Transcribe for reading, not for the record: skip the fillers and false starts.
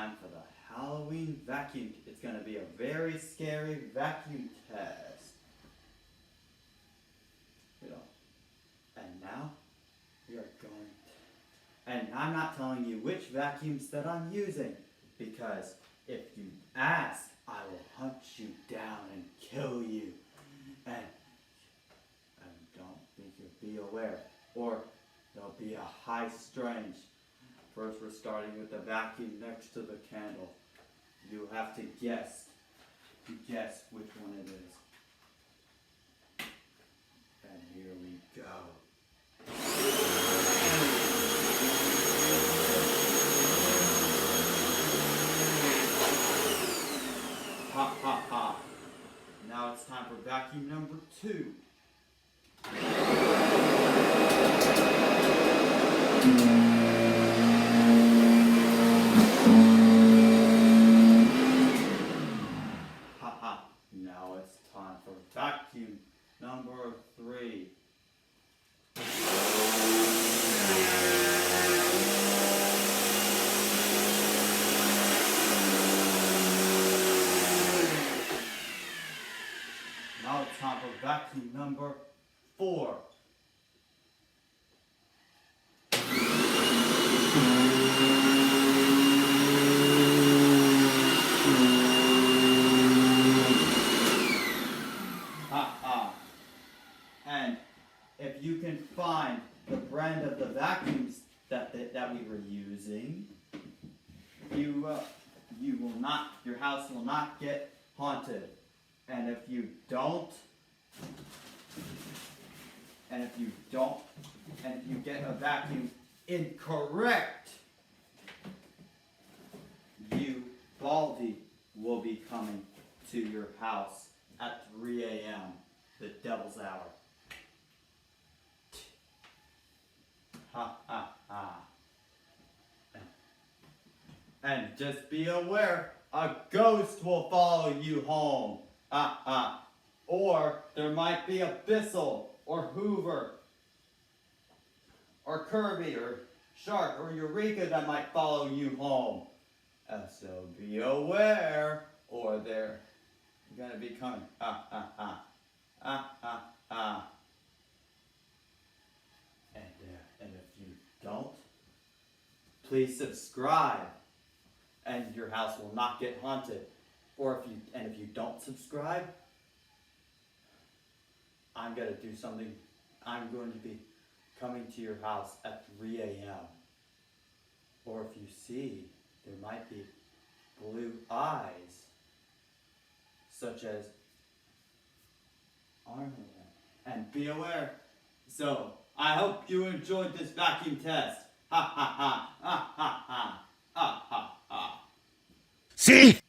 time for the Halloween vacuum. It's going to be a very scary vacuum test. And now we are going to, and I'm not telling you which vacuums that I'm using, because if you ask, I will hunt you down and kill you. And don't think you'll be aware, or there'll be a high strange. First, we're starting with the vacuum next to the candle. You have to guess which one it is. And here we go. Ha ha ha. Now it's time for vacuum number 2. Ha ha. Now it's time for vacuum number 3. Now it's time for vacuum number 4. Ha ha. And if you can find the brand of the vacuums that we were using, you will not, your house will not get haunted. And if you get a vacuum incorrect, you, Baldy, will be coming to your house at 3 a.m., the devil's hour. Ha ha ha. And just be aware, a ghost will follow you home. Ha ha. Or there might be a Bissell, or Hoover, or Kirby, or Shark, or Eureka that might follow you home. So be aware, or they're gonna be coming. Ha ha ha. Ha ha ha. And if you don't, please subscribe, and your house will not get haunted. Or if you don't subscribe, I'm gonna do something. I'm going to be coming to your house at 3 a.m. Or if you see, there might be blue eyes, such as Arnold. And be aware. So, I hope you enjoyed this vacuum test. Ha ha ha, ha ha ha, ha ha ha. See?